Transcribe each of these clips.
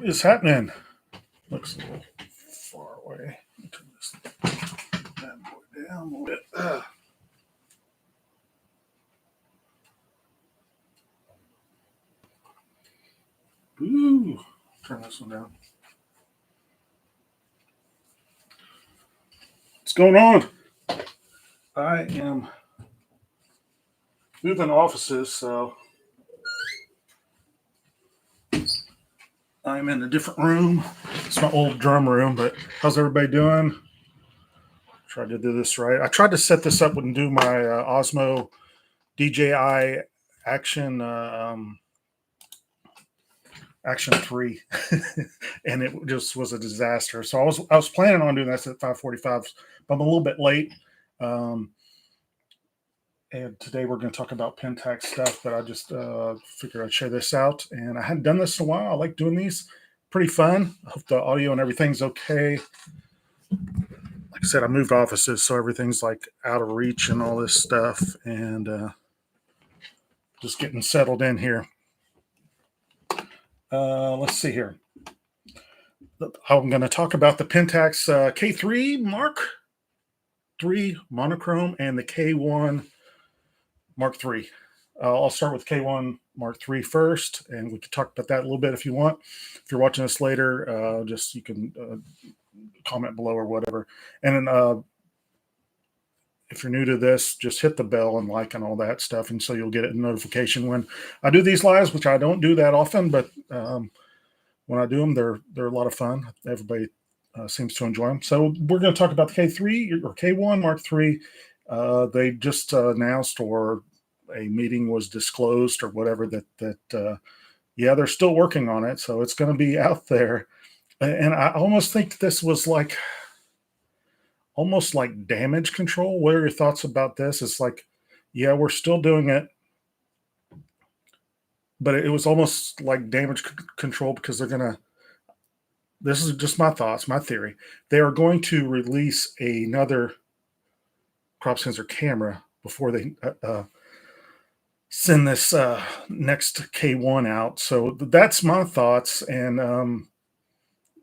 is happening? Looks a little far away. Turn this bad boy down a little bit. Ooh, turn this one down. What's going on? I am moving offices, so I'm in a different room. It's my old drum room, but how's everybody doing? Tried to do this right. I tried to set this up and do my Osmo DJI Action Action 3, and it just was a disaster. So I was planning on doing this at 5:45, but I'm a little bit late. And today we're going to talk about Pentax stuff, but I just figured I'd share this out. And I hadn't done this in a while. I like doing these. Pretty fun. I hope the audio and everything's okay. Like I said, I moved offices, so everything's like out of reach and all this stuff. And just getting settled in here. Let's see here. I'm going to talk about the Pentax K3 Mark III Monochrome and the K1 Mark III. I'll start with K1 Mark III first, and we can talk about that a little bit if you want. If you're watching this later, just you can comment below or whatever. And if you're new to this, just hit the bell and like and all that stuff, and so you'll get a notification when I do these lives, which I don't do that often, but when I do them, they're a lot of fun. Everybody seems to enjoy them. So we're going to talk about the K3 or K1 Mark III. They just announced, or a meeting was disclosed, or whatever, that yeah, they're still working on it, so it's going to be out there. And I almost think this was like almost like damage control. What are your thoughts about this? It's like, yeah, we're still doing it, but it was almost like damage control because they're gonna. This is just my thoughts, my theory. They are going to release another crop sensor camera before they send this next K1 out. So that's my thoughts. And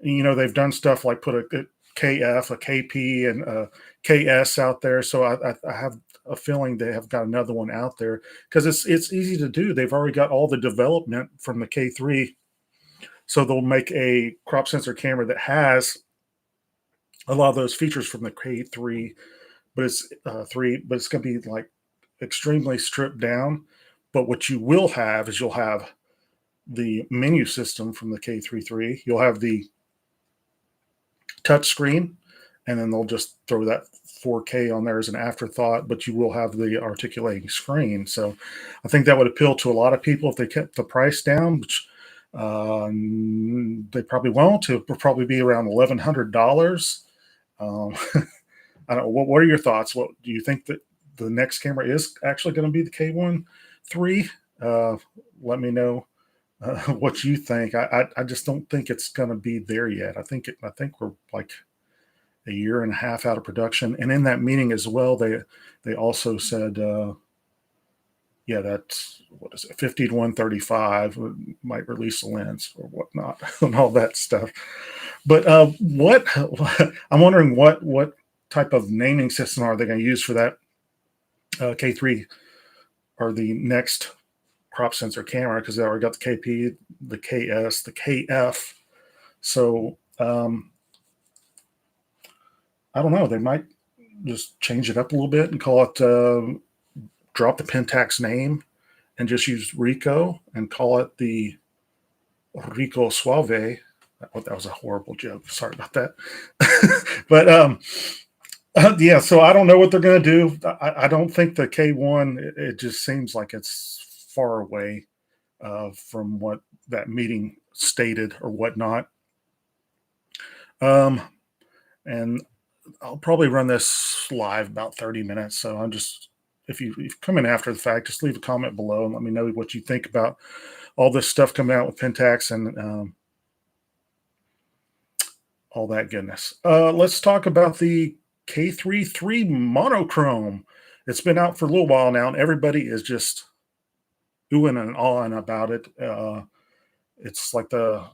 they've done stuff like put a KF, a KP, and a KS out there. So I have a feeling they have got another one out there because it's easy to do. They've already got all the development from the K3. So they'll make a crop sensor camera that has a lot of those features from the K3, but it's but it's going to be like extremely stripped down. But what you will have is you'll have the menu system from the K3 III. You'll have the touch screen, and then they'll just throw that 4K on there as an afterthought, but you will have the articulating screen. So I think that would appeal to a lot of people if they kept the price down, which they probably won't. It will probably be around $1,100. I don't know. What are your thoughts? What do you think that the next camera is actually going to be the K1 III? Let me know what you think. I just don't think it's going to be there yet. I think we're like a year and a half out of production. And in that meeting as well, they also said, yeah, that's, what is it, 50 to 135 might release a lens or whatnot and all that stuff. But I'm wondering what type of naming system are they going to use for that K3 or the next crop sensor camera, because they already got the KP, the KS, the KF. So I don't know. They might just change it up a little bit and call it, drop the Pentax name and just use Rico and call it the Rico Suave. That was a horrible joke. Sorry about that. But yeah, so I don't know what they're going to do. I don't think the K1, it just seems like it's far away from what that meeting stated or whatnot. And I'll probably run this live about 30 minutes. So I'm just, if you come in after the fact, just leave a comment below and let me know what you think about all this stuff coming out with Pentax and all that goodness. Let's talk about the K3 III Monochrome. It's been out for a little while now, and everybody is just oohing and awing about it. It's like the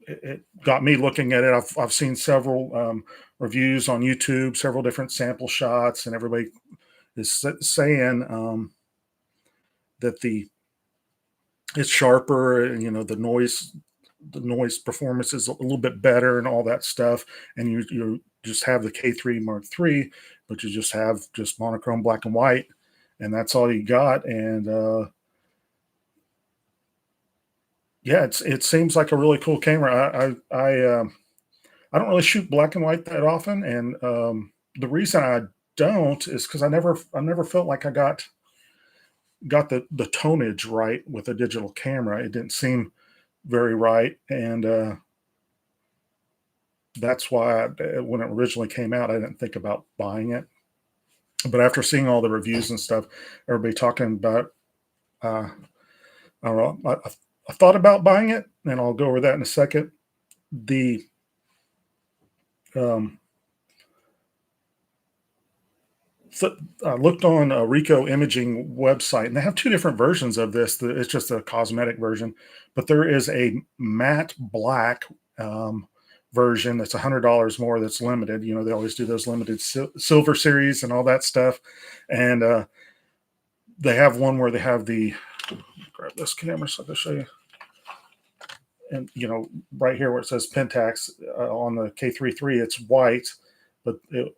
it got me looking at it. I've seen several reviews on YouTube, several different sample shots, and everybody is saying that the it's sharper, and the noise performance is a little bit better, and all that stuff. And you just have the K3 Mark III, but you just have just monochrome black and white, and that's all you got. And yeah, it seems like a really cool camera. I don't really shoot black and white that often, and the reason I don't is because I never felt like I got the tonage right with a digital camera. It didn't seem very right, and that's why when it originally came out, I didn't think about buying it. But after seeing all the reviews and stuff, everybody talking about, uh, I don't know, I thought about buying it, and I'll go over that in a second. The um, so I looked on a Ricoh imaging website, and they have two different versions of this. It's just a cosmetic version, but there is a matte black version that's $100 more. That's limited. They always do those limited silver series and all that stuff, and they have one where they have the grab this camera so I can show you. And right here where it says Pentax on the K3 III, it's white, but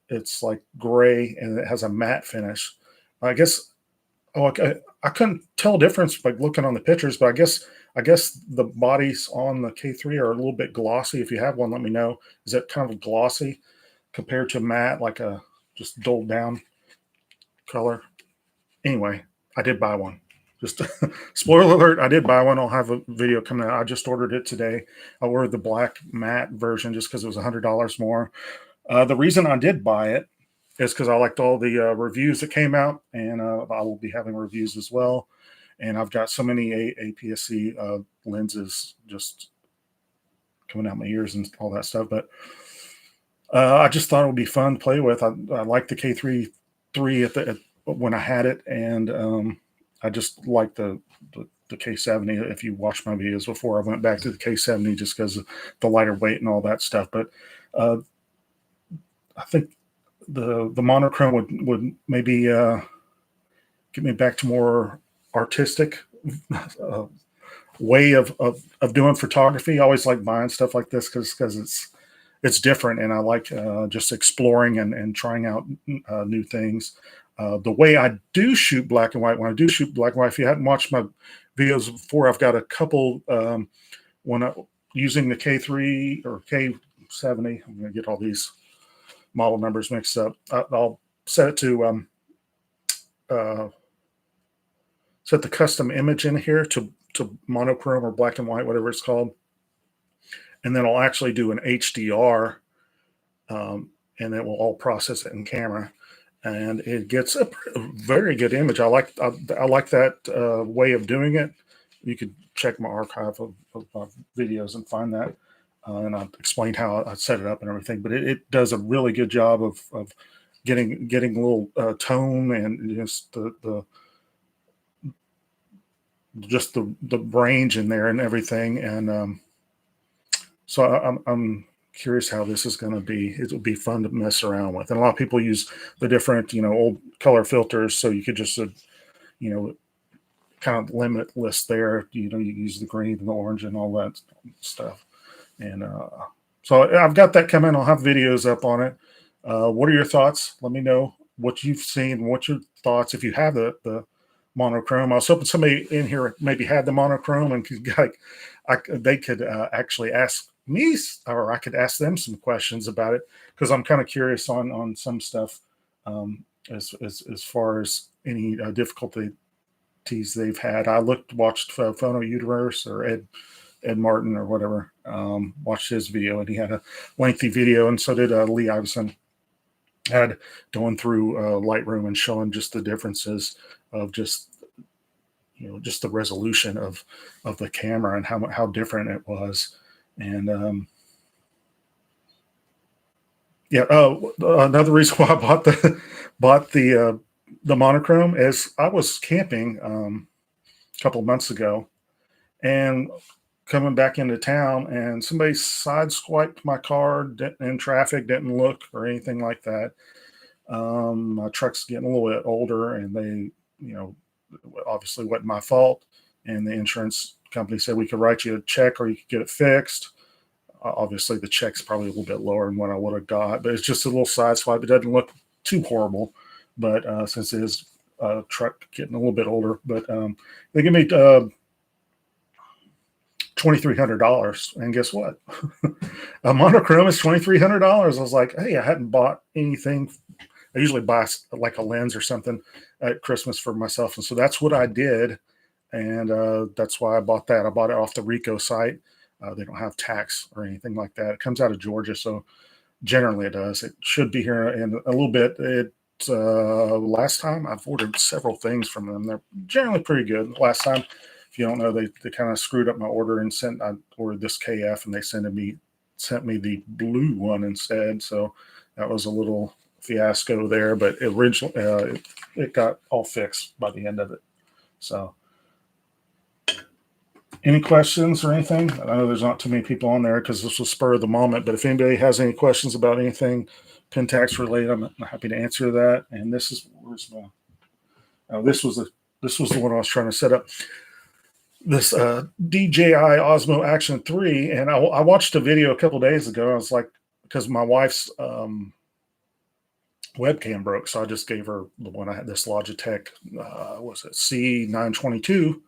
it's like gray, and it has a matte finish. I guess. Oh, I couldn't tell difference by looking on the pictures, but I guess the bodies on the K3 are a little bit glossy. If you have one, let me know. Is that kind of glossy compared to matte, like a just dulled down color? Anyway, I did buy one. Just spoiler alert, I did buy one. I'll have a video coming out. I just ordered it today. I ordered the black matte version just because it was $100 more. The reason I did buy it is because I liked all the reviews that came out, and I will be having reviews as well. And I've got so many APS-C lenses just coming out my ears and all that stuff. But I just thought it would be fun to play with. I liked the K3 III when I had it, and I just like the K70. If you watched my videos before, I went back to the K70 just because of the lighter weight and all that stuff. But I think the monochrome would maybe get me back to more artistic way of doing photography. I always like buying stuff like this because it's different, and I like just exploring and trying out new things. The way I do shoot black and white, when I do shoot black and white, if you hadn't watched my videos before, I've got a couple when using the K3 or K70. I'm going to get all these model numbers mixed up. I'll set it to set the custom image in here to monochrome or black and white, whatever it's called. And then I'll actually do an HDR, and it will all process it in camera. And it gets a very good image. I like that way of doing it. You could check my archive of videos and find that. And I explained how I set it up and everything. But it does a really good job of getting a little tone and just the range in there and everything. And so I'm curious how this is going to be. It'll be fun to mess around with. And a lot of people use the different, old color filters. So you could just, kind of limitless there. You use the green and the orange and all that stuff. And so I've got that coming. I'll have videos up on it. What are your thoughts? Let me know what you've seen. What's your thoughts if you have the monochrome? I was hoping somebody in here maybe had the monochrome and they could actually ask me, or I could ask them some questions about it, because I'm kind of curious on some stuff as far as any difficulties they've had. I watched Phono Universe or Ed Martin or whatever, watched his video, and he had a lengthy video, and so did Lee Iverson, had going through Lightroom and showing just the differences of just the resolution of the camera and how different it was. And yeah, another reason why I bought the monochrome is I was camping a couple of months ago, and coming back into town, and somebody sideswiped my car in traffic, didn't look or anything like that. My truck's getting a little bit older, and they, you know, obviously wasn't my fault. And the insurance company said we could write you a check or you could get it fixed. Obviously, the check's probably a little bit lower than what I would have got, but it's just a little side swipe. It doesn't look too horrible, but since it is a truck getting a little bit older, but they give me $2,300, and guess what? A monochrome is $2,300. I was like, hey, I hadn't bought anything. I usually buy like a lens or something at Christmas for myself, and so that's what I did, and that's why I bought that. I bought it off the Rico site. They don't have tax or anything like that. It comes out of Georgia, so generally it does. It should be here in a little bit. Last time I've ordered several things from them. They're generally pretty good. Last time, if you don't know, they kind of screwed up my order and I ordered this KF, and they sent me the blue one instead. So that was a little fiasco there, but originally it got all fixed by the end of it. So any questions or anything? I know there's not too many people on there because this was spur of the moment, but if anybody has any questions about anything Pentax related, I'm happy to answer that. And this is where's my this was the one I was trying to set up. This DJI Osmo Action 3, and I watched a video a couple days ago. I was like, because my wife's webcam broke, so I just gave her the one I had, this Logitech was it C922.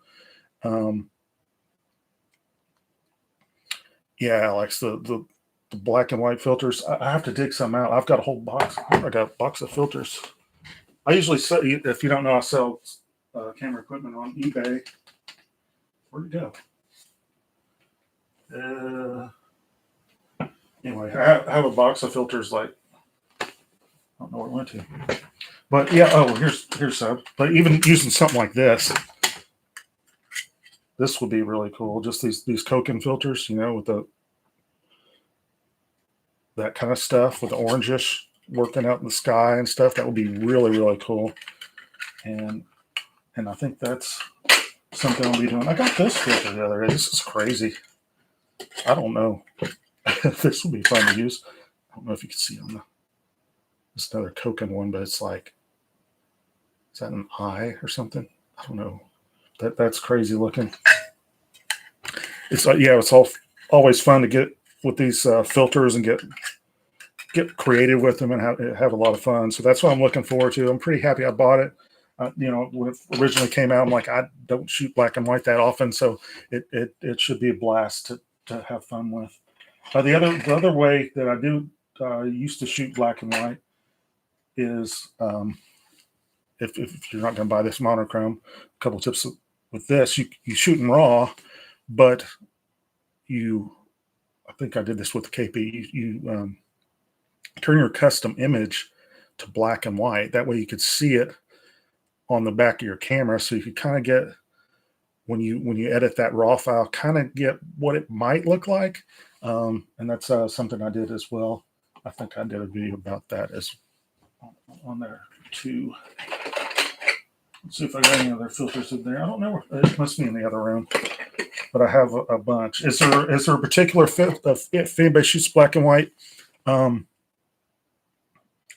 Yeah, Alex, the black and white filters. I have to dig some out. I've got a whole box. I got a box of filters. I usually sell, if you don't know, I sell camera equipment on eBay. Where'd it go? Anyway, I have a box of filters. Like, I don't know where it went to. But yeah, oh, here's some. But even using something like this would be really cool. Just these Koken filters, you know, with that kind of stuff with the orangish working out in the sky and stuff. That would be really, really cool. And I think that's something I'll be doing. I got this filter the other day. This is crazy. I don't know. This will be fun to use. I don't know if you can see on this another Koken one, but it's like, is that an eye or something? I don't know. That's crazy looking. It's like, yeah, it's always fun to get with these filters and get creative with them and have a lot of fun. So that's what I'm looking forward to. I'm pretty happy I bought it. You know, when it originally came out, I'm like, I don't shoot black and white that often, so it should be a blast to have fun with. The other way that I do used to shoot black and white is if you're not going to buy this monochrome, a couple tips with this: you shoot in RAW, but I think I did this with the KP. You turn your custom image to black and white. That way you could see it on the back of your camera, so you could kind of get, when you edit that RAW file, kind of get what it might look like. And that's something I did as well. I think I did a video about that as on there too. Let's see if I got any other filters in there. I don't know. It must be in the other room, but I have a bunch. Is there a particular if anybody shoots black and white?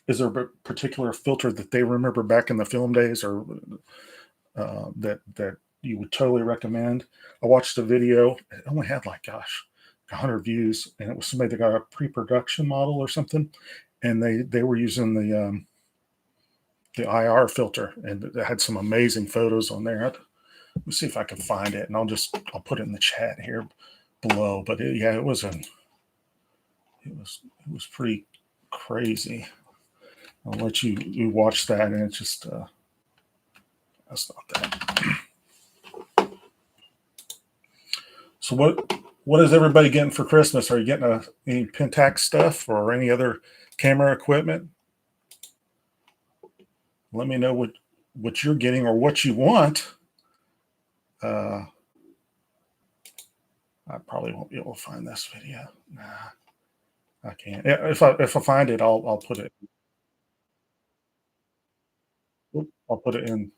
Is there a particular filter that they remember back in the film days, or that you would totally recommend? I watched a video. It only had like, gosh, 100 views, and it was somebody that got a pre-production model or something, and they were using the IR filter, and it had some amazing photos on there. Let me see if I can find it, and I'll put it in the chat here below. But it was pretty crazy. I'll let you watch that, and it's just that's not that. So what is everybody getting for Christmas? Are you getting any Pentax stuff or any other camera equipment? Let me know what you're getting or what you want. I probably won't be able to find this video. Nah, I can't. If I find it, I'll put it. I'll put it in.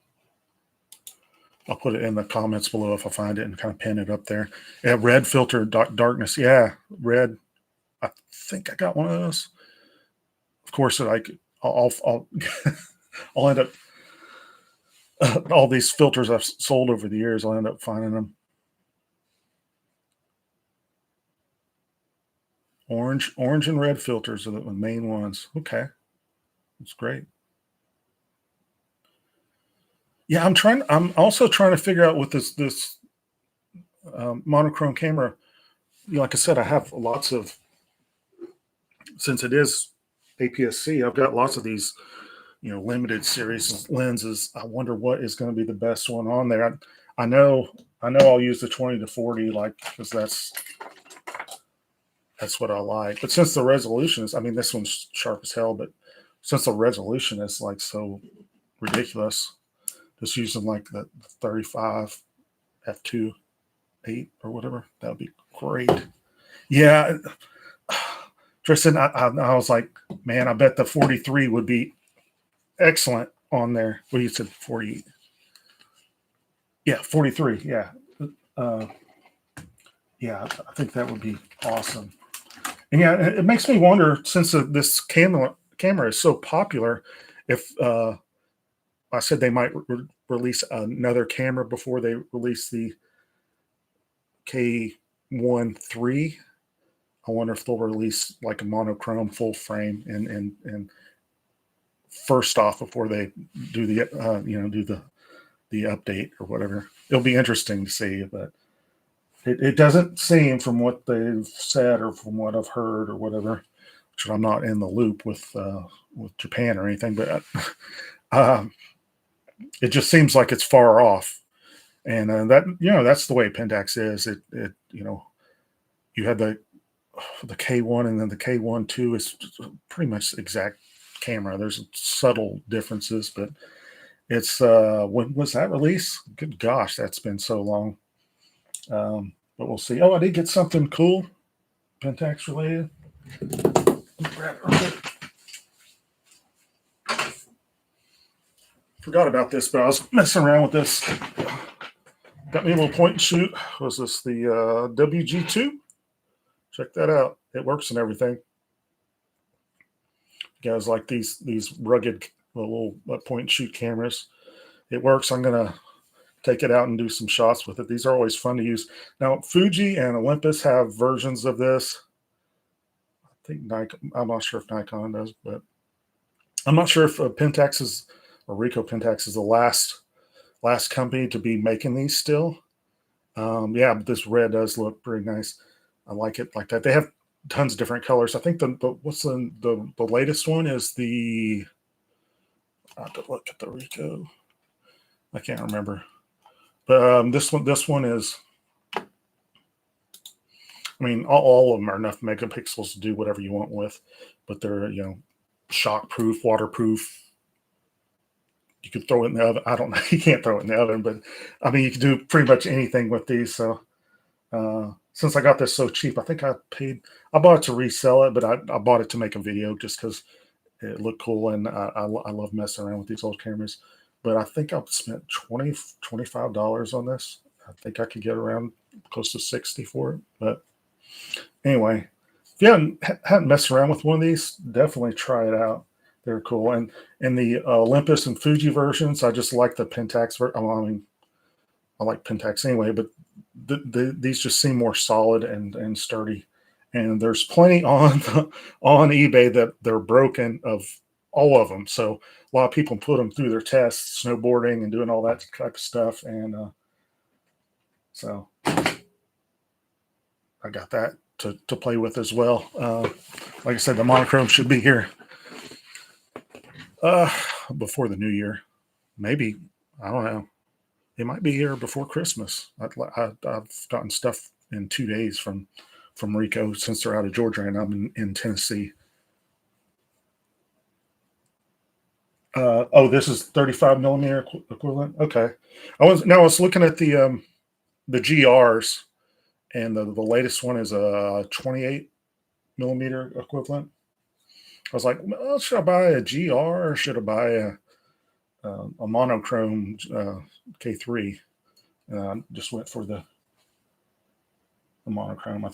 I'll put it in the comments below if I find it and kind of pin it up there. Yeah, red filter darkness. Yeah, red. I think I got one of those. Of course, I'll I'll end up all these filters I've sold over the years. I'll end up finding them. Orange and red filters are the main ones. Okay, that's great. Yeah, I'm also trying to figure out with this monochrome camera. Like I said, I have lots of, since it is APS-C, I've got lots of these, limited series lenses. I wonder what is going to be the best one on there. I know I'll use the 20 to 40, like, because that's what I like. But since the resolution is, I mean, this one's sharp as hell, but since the resolution is like so ridiculous, just using like the 35 f2 8 or whatever, that would be great. Yeah, Tristan, I was like, man, I bet the 43 would be excellent on there. What you said, 40? Yeah, 43. Yeah, yeah, I think that would be awesome. And yeah, it makes me wonder, since this camera is so popular, if I said they might release another camera before they release the K1 III. I wonder if they'll release like a monochrome full frame and first off before they do the do the update or whatever. It'll be interesting to see, but it doesn't seem, from what they've said or from what I've heard or whatever, which I'm not in the loop with Japan or anything, but it just seems like it's far off. And that, that's the way Pentax is. It you had the K1 and then the K1 II is pretty much the exact camera. There's subtle differences, but it's when was that release? Good gosh, that's been so long. But we'll see. Oh, I did get something cool, Pentax related. Forgot about this, but I was messing around with this. Got me a little point and shoot. Was this the WG2? Check that out. It works and everything. You guys like these rugged little point and shoot cameras? It works. I'm gonna take it out and do some shots with it. These are always fun to use. Now, Fuji and Olympus have versions of this. I think Nikon. I'm not sure if Nikon does, but I'm not sure if Pentax is, or Ricoh Pentax is the last company to be making these still. Yeah, but this red does look pretty nice. I like it like that. They have tons of different colors. I think the latest one is the, I have to look at the Ricoh. I can't remember. But this one is, I mean, all of them are enough megapixels to do whatever you want with, but they're, shock proof, waterproof. You could throw it in the oven. I don't know. You can't throw it in the oven, but I mean, you can do pretty much anything with these. So since I got this so cheap, I think I bought it to resell it, but I bought it to make a video just because it looked cool. And I love messing around with these old cameras. But I think I've spent $25 on this. I think I could get around close to 60 for it. But anyway, if you haven't messed around with one of these, definitely try it out. They're cool. And in the Olympus and Fuji versions, I just like the Pentax. I mean, I like Pentax anyway, but these just seem more solid and sturdy. And there's plenty on eBay that they're broken of all of them. So a lot of people put them through their tests, snowboarding and doing all that type of stuff. And so I got that to play with as well. Like I said, the monochrome should be here before the new year. Maybe, I don't know. It might be here before Christmas. I've gotten stuff in 2 days from Ricoh since they're out of Georgia and I'm in Tennessee. Oh, this is 35 millimeter equivalent. Okay, I was looking at the GRs, and the latest one is a 28 millimeter equivalent. I was like, well, should I buy a GR or should I buy a monochrome K3? Just went for the monochrome.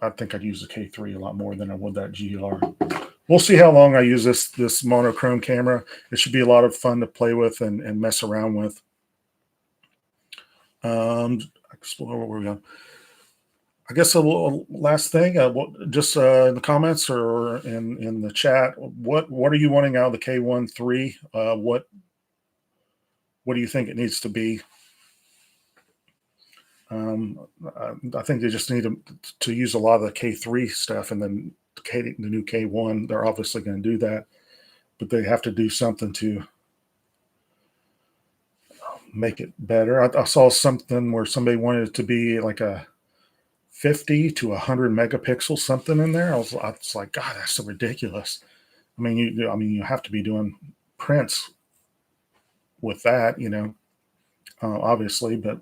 I think I'd use the K3 a lot more than I would that GR. We'll see how long I use this monochrome camera. It should be a lot of fun to play with and mess around with. Explore where we're going. I guess a little last thing, just in the comments or in the chat, what are you wanting out of the K1 III? What do you think it needs to be? I think they just need to use a lot of the K3 stuff, and then the new K1. They're obviously going to do that, but they have to do something to make it better. I saw something where somebody wanted it to be like a 50 to 100 megapixels, something in there. I was like, God, that's so ridiculous. I mean, you have to be doing prints with that, obviously, but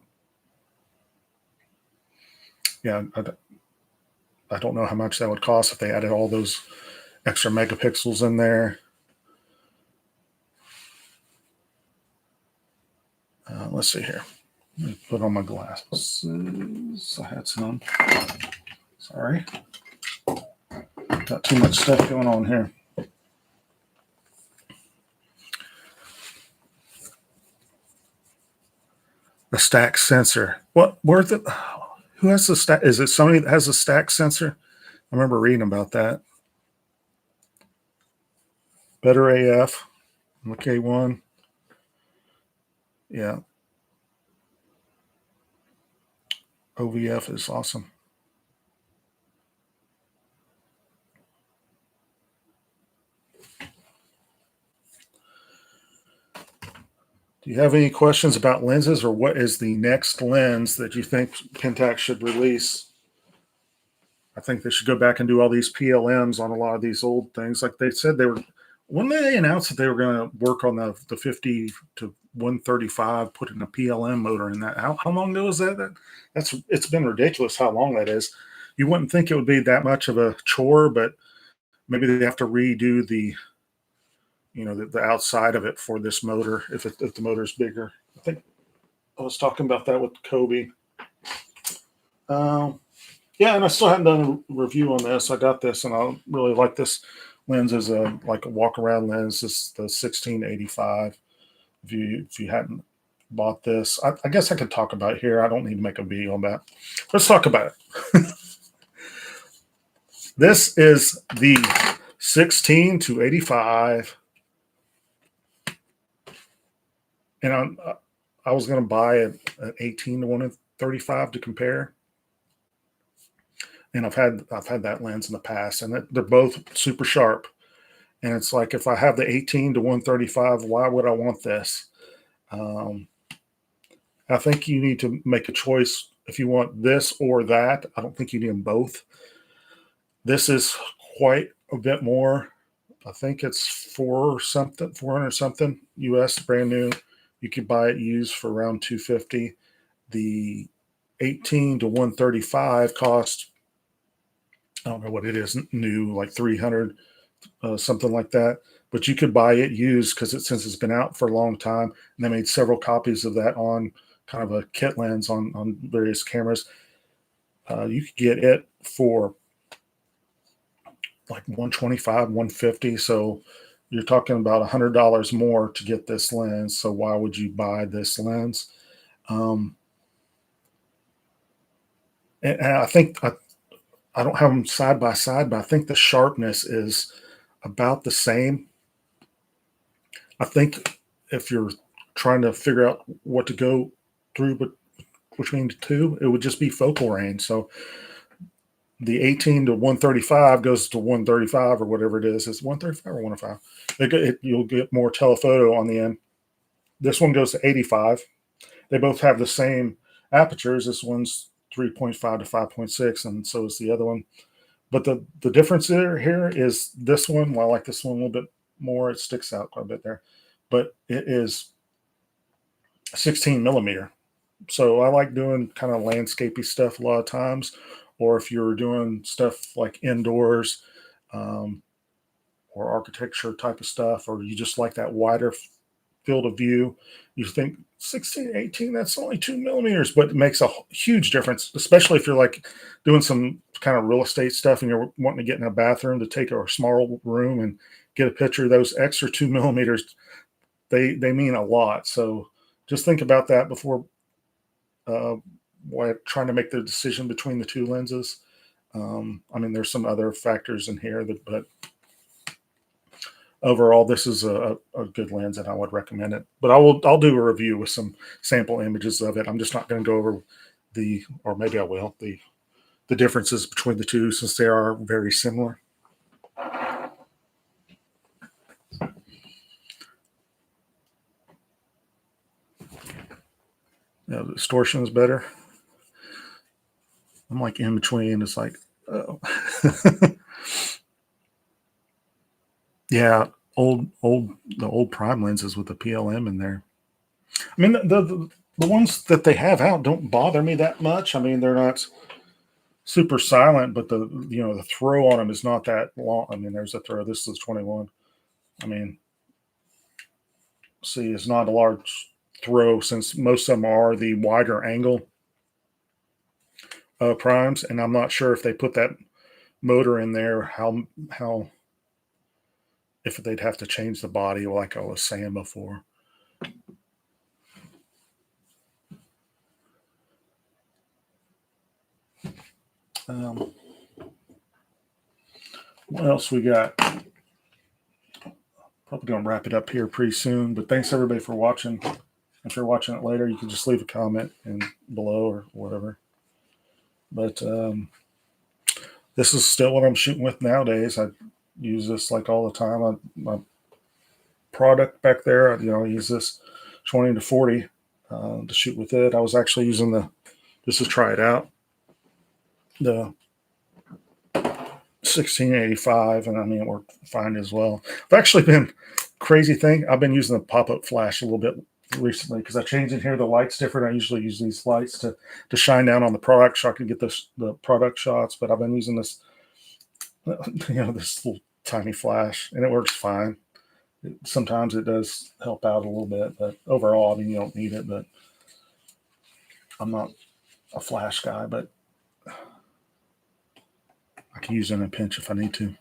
yeah, I don't know how much that would cost if they added all those extra megapixels in there. Let's see here. Let me put on my glasses. I had some. Sorry. Got too much stuff going on here. The stack sensor. Who has the stack? Is it somebody that has a stack sensor? I remember reading about that. Better AF. On the K1. Yeah. OVF is awesome. Do you have any questions about lenses, or what is the next lens that you think Pentax should release? I think they should go back and do all these PLMs on a lot of these old things. Like they said when they announced that they were going to work on the 50 to 135, putting a PLM motor in that. How long ago was that? It's been ridiculous how long that is. You wouldn't think it would be that much of a chore, but maybe they have to redo the outside of it for this motor if the motor is bigger. I think I was talking about that with Kobe. Yeah, and I still haven't done a review on this. I got this, and I really like this lens as a walk around lens. This is the 1685. If you hadn't bought this, I guess I could talk about it here. I don't need to make a video on that. Let's talk about it. This is the 16 to 85. And I was going to buy an 18 to 135 to compare. And I've had that lens in the past, and they're both super sharp. And it's like, if I have the 18 to 135, why would I want this? I think you need to make a choice if you want this or that. I don't think you need them both. This is quite a bit more. I think it's 400 something US, brand new. You could buy it used for around $250. The 18 to 135 cost, I don't know what it is new, like 300, something like that. But you could buy it used since it's been out for a long time. And they made several copies of that on kind of a kit lens on various cameras. You could get it for like 125, 150. So you're talking about $100 more to get this lens. So why would you buy this lens? And I think I don't have them side by side, but I think the sharpness is about the same. I think if you're trying to figure out what to go through, but between the two, it would just be focal range. So the 18 to 135 goes to 135 or whatever it is. It's 135 or 105. You'll get more telephoto on the end. This one goes to 85. They both have the same apertures. This one's 3.5 to 5.6, and so is the other one. But the difference here is this one, while I like this one a little bit more, it sticks out quite a bit there. But it is 16 millimeter. So I like doing kind of landscapey stuff a lot of times, or if you're doing stuff like indoors or architecture type of stuff, or you just like that wider field of view. You think 16, 18, that's only 2 millimeters, but it makes a huge difference, especially if you're like doing some kind of real estate stuff and you're wanting to get in a bathroom to take a small room and get a picture. Those extra 2 millimeters, they mean a lot. So just think about that before trying to make the decision between the two lenses. I mean, there's some other factors in here, but overall, this is a good lens, and I would recommend it. But I'll do a review with some sample images of it. I'm just not going to go over or maybe I will, the differences between the two, since they are very similar. The distortion is better. I'm like in between. It's like, oh. Yeah, the old prime lenses with the PLM in there. I mean, the ones that they have out don't bother me that much. I mean, they're not super silent, but the throw on them is not that long. I mean, there's a throw. This is 21. I mean, see, it's not a large throw, since most of them are the wider angle primes, and I'm not sure if they put that motor in there, how if they'd have to change the body like I was saying before. What else we got? Probably going to wrap it up here pretty soon, but thanks everybody for watching. If you're watching it later, you can just leave a comment below or whatever. But this is still what I'm shooting with nowadays. I use this like all the time. My product back there, I use this 20 to 40 to shoot with it. I was actually using just to try it out, the 1685, and I mean, it worked fine as well. I've actually been crazy thing. I've been using the pop-up flash a little bit recently because I changed in here. The light's different. I usually use these lights to shine down on the product so I can get the product shots, but I've been using this this little tiny flash, and it works fine. Sometimes it does help out a little bit, but overall, I mean, you don't need it. But I'm not a flash guy, but I can use it in a pinch if I need to.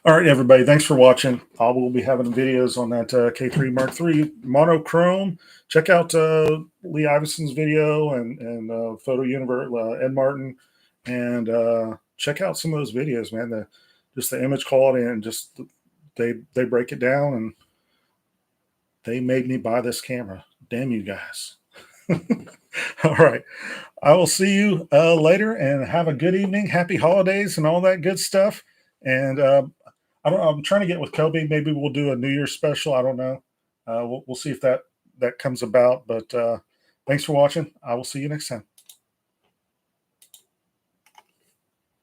All right, everybody, thanks for watching. I will be having videos on that K3 Mark III Monochrome. Check out Lee Iveson's video and Photo Universe, Ed Martin, and check out some of those videos, man. Just the image quality, and just they break it down, and they made me buy this camera. Damn you guys. All right. I will see you later, and have a good evening. Happy holidays and all that good stuff. And I'm trying to get with Kobe. Maybe we'll do a New Year's special. I don't know. We'll see if that comes about. But thanks for watching. I will see you next time.